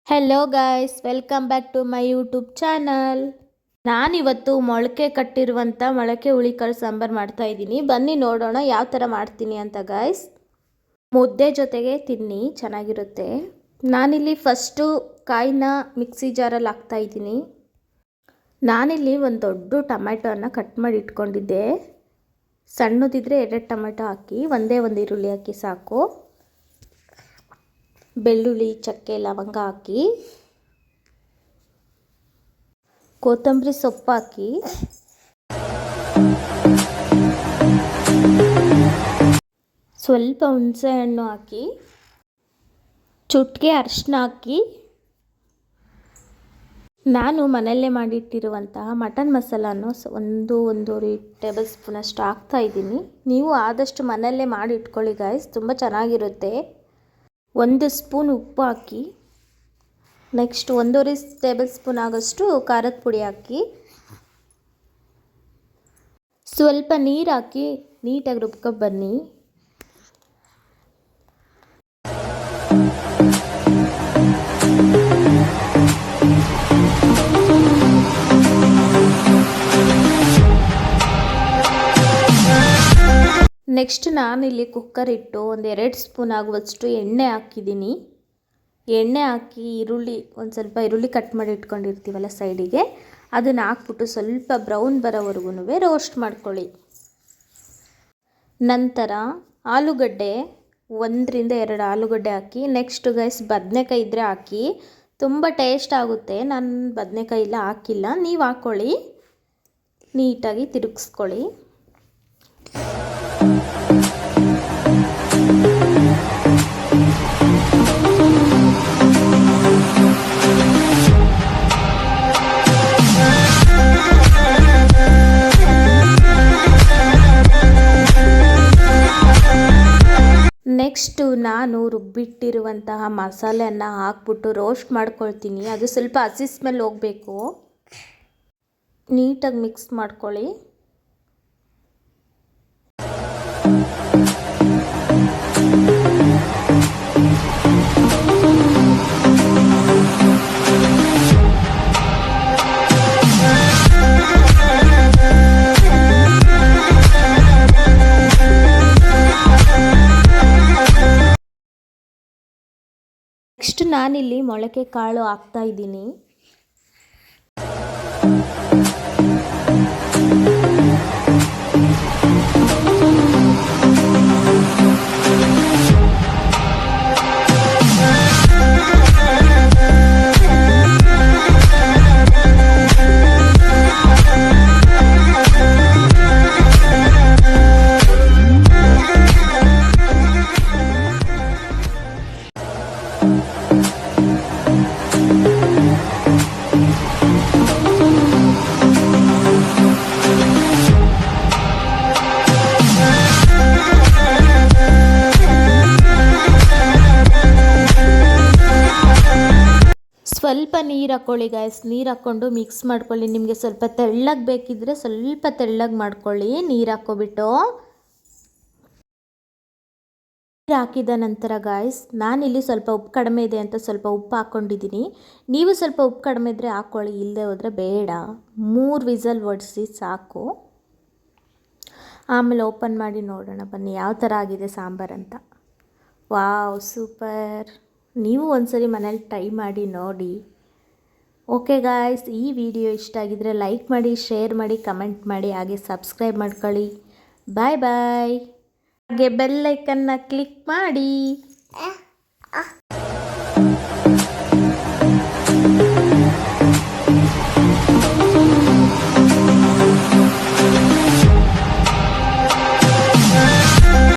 Hello guys, welcome back to my YouTube channel. ನಾನಿವತ್ತು ಮೊಳಕೆ ಕಟ್ಟಿರುವಂಥ ಮೊಳಕೆ ಹುಳಿಕಾಳು ಸಾಂಬಾರು ಮಾಡ್ತಾಯಿದ್ದೀನಿ. ಬನ್ನಿ ನೋಡೋಣ ಯಾವ ಥರ ಮಾಡ್ತೀನಿ ಅಂತ ಗಾಯ್ಸ್. ಮುದ್ದೆ ಜೊತೆಗೆ ತಿನ್ನಿ, ಚೆನ್ನಾಗಿರುತ್ತೆ. ನಾನಿಲ್ಲಿ ಫಸ್ಟು ಕಾಯಿನ ಮಿಕ್ಸಿ ಜಾರಲ್ಲಿ ಹಾಕ್ತಾಯಿದ್ದೀನಿ. ನಾನಿಲ್ಲಿ ಒಂದು ದೊಡ್ಡ ಟೊಮೆಟೊನ ಕಟ್ ಮಾಡಿ ಇಟ್ಕೊಂಡಿದ್ದೆ. ಸಣ್ಣದಿದ್ದರೆ 2 ಟೊಮೆಟೊ ಹಾಕಿ, ಒಂದೇ ಒಂದು ಈರುಳ್ಳಿ ಹಾಕಿ ಸಾಕು. ಬೆಳ್ಳುಳ್ಳಿ, ಚಕ್ಕೆ, ಲವಂಗ ಹಾಕಿ, ಕೊತ್ತಂಬರಿ ಸೊಪ್ಪು ಹಾಕಿ, ಸ್ವಲ್ಪ ಹುಣಸೆ ಹಣ್ಣು ಹಾಕಿ, ಚುಟ್ಕೆ ಅರಿಶಿನ ಹಾಕಿ, ನಾನು ಮನೆಯಲ್ಲೇ ಮಾಡಿಟ್ಟಿರುವಂತಹ ಮಟನ್ ಮಸಾಲನ್ನು ಒಂದೂವರೆ ಟೇಬಲ್ ಸ್ಪೂನ್ ಅಷ್ಟು ಹಾಕ್ತಾಯಿದ್ದೀನಿ. ನೀವು ಆದಷ್ಟು ಮನೆಯಲ್ಲೇ ಮಾಡಿ ಇಟ್ಕೊಳ್ಳಿ ಗಾಯ್ಸ್, ತುಂಬ ಚೆನ್ನಾಗಿರುತ್ತೆ. 1 ಸ್ಪೂನ್ ಉಪ್ಪು ಹಾಕಿ, ನೆಕ್ಸ್ಟ್ 1.5 ಟೇಬಲ್ ಸ್ಪೂನ್ ಆಗೋಷ್ಟು ಖಾರದ ಪುಡಿ ಹಾಕಿ, ಸ್ವಲ್ಪ ನೀರು ಹಾಕಿ ನೀಟಾಗಿ ರುಬ್ಕೊಂಡು ಬನ್ನಿ. ನೆಕ್ಸ್ಟ್ ನಾನಿಲ್ಲಿ ಕುಕ್ಕರ್ ಇಟ್ಟು 1-2 ಸ್ಪೂನ್ ಆಗುವಷ್ಟು ಎಣ್ಣೆ ಹಾಕಿದ್ದೀನಿ. ಎಣ್ಣೆ ಹಾಕಿ ಒಂದು ಸ್ವಲ್ಪ ಈರುಳ್ಳಿ ಕಟ್ ಮಾಡಿ ಇಟ್ಕೊಂಡಿರ್ತೀವಲ್ಲ ಸೈಡಿಗೆ, ಅದನ್ನು ಹಾಕ್ಬಿಟ್ಟು ಸ್ವಲ್ಪ ಬ್ರೌನ್ ಬರೋವರೆಗೂ ರೋಸ್ಟ್ ಮಾಡ್ಕೊಳ್ಳಿ. ನಂತರ ಆಲೂಗಡ್ಡೆ 1-2 ಆಲೂಗಡ್ಡೆ ಹಾಕಿ, ನೆಕ್ಸ್ಟ್ ಗೈಸ್ ಬದನೆಕಾಯಿ ಇದ್ದರೆ ಹಾಕಿ, ತುಂಬ ಟೇಸ್ಟ್ ಆಗುತ್ತೆ. ನಾನು ಬದನೆಕಾಯಿ ಇಲ್ಲ ಹಾಕಿಲ್ಲ, ನೀವು ಹಾಕ್ಕೊಳ್ಳಿ. ನೀಟಾಗಿ ತಿರುಗಿಸ್ಕೊಳ್ಳಿ. ನೆಕ್ಸ್ಟು ನಾನು ರುಬ್ಬಿಟ್ಟಿರುವಂತಹ ಮಸಾಲೆಯನ್ನು ಹಾಕ್ಬಿಟ್ಟು ರೋಸ್ಟ್ ಮಾಡ್ಕೊಳ್ತೀನಿ. ಅದು ಸ್ವಲ್ಪ ಹಸಿ ಸ್ಮೆಲ್ ಹೋಗಬೇಕು. ನೀಟಾಗಿ ಮಿಕ್ಸ್ ಮಾಡ್ಕೊಳ್ಳಿ. ನೆಕ್ಸ್ಟ್ ನಾನಿಲ್ಲಿ ಮೊಳಕೆ ಕಾಳು ಹಾಕ್ತಾಯಿದ್ದೀನಿ. ಸ್ವಲ್ಪ ನೀರು ಹಾಕ್ಕೊಳ್ಳಿ ಗಾಯ್ಸ್. ನೀರು ಹಾಕ್ಕೊಂಡು ಮಿಕ್ಸ್ ಮಾಡ್ಕೊಳ್ಳಿ. ನಿಮಗೆ ಸ್ವಲ್ಪ ತೆಳ್ಳಗೆ ಬೇಕಿದ್ದರೆ ಸ್ವಲ್ಪ ತೆಳ್ಳಗೆ ಮಾಡ್ಕೊಳ್ಳಿ. ನೀರು ಹಾಕ್ಕೊಬಿಟ್ಟು ನೀರು ಹಾಕಿದ ನಂತರ ಗಾಯ್ಸ್, ನಾನಿಲ್ಲಿ ಸ್ವಲ್ಪ ಉಪ್ಪು ಕಡಿಮೆ ಇದೆ ಅಂತ ಸ್ವಲ್ಪ ಉಪ್ಪು ಹಾಕ್ಕೊಂಡಿದ್ದೀನಿ. ನೀವು ಸ್ವಲ್ಪ ಉಪ್ಪು ಕಡಿಮೆ ಇದ್ದರೆ ಹಾಕ್ಕೊಳ್ಳಿ, ಇಲ್ಲದೆ ಹೋದರೆ ಬೇಡ. 3 ವಿಸಲ್ ಹೊಡಿಸಿ ಸಾಕು. ಆಮೇಲೆ ಓಪನ್ ಮಾಡಿ ನೋಡೋಣ ಬನ್ನಿ ಯಾವ ಥರ ಆಗಿದೆ ಸಾಂಬಾರಂತ. Wow, super. ನೀವು ಒಂದ್ಸರಿ ಮನೇಲಿ ಟ್ರೈ ಮಾಡಿ ನೋಡಿ. ಓಕೆ ಗಾಯ್ಸ್, ಈ ವಿಡಿಯೋ ಇಷ್ಟ ಆಗಿದ್ರೆ ಲೈಕ್ ಮಾಡಿ, ಶೇರ್ ಮಾಡಿ, ಕಮೆಂಟ್ ಮಾಡಿ, ಹಾಗೆ ಸಬ್ಸ್ಕ್ರೈಬ್ ಮಾಡ್ಕೊಳ್ಳಿ. ಬಾಯ್ ಬಾಯ್. ಹಾಗೆ ಬೆಲ್ ಐಕನ್ನ ಕ್ಲಿಕ್ ಮಾಡಿ.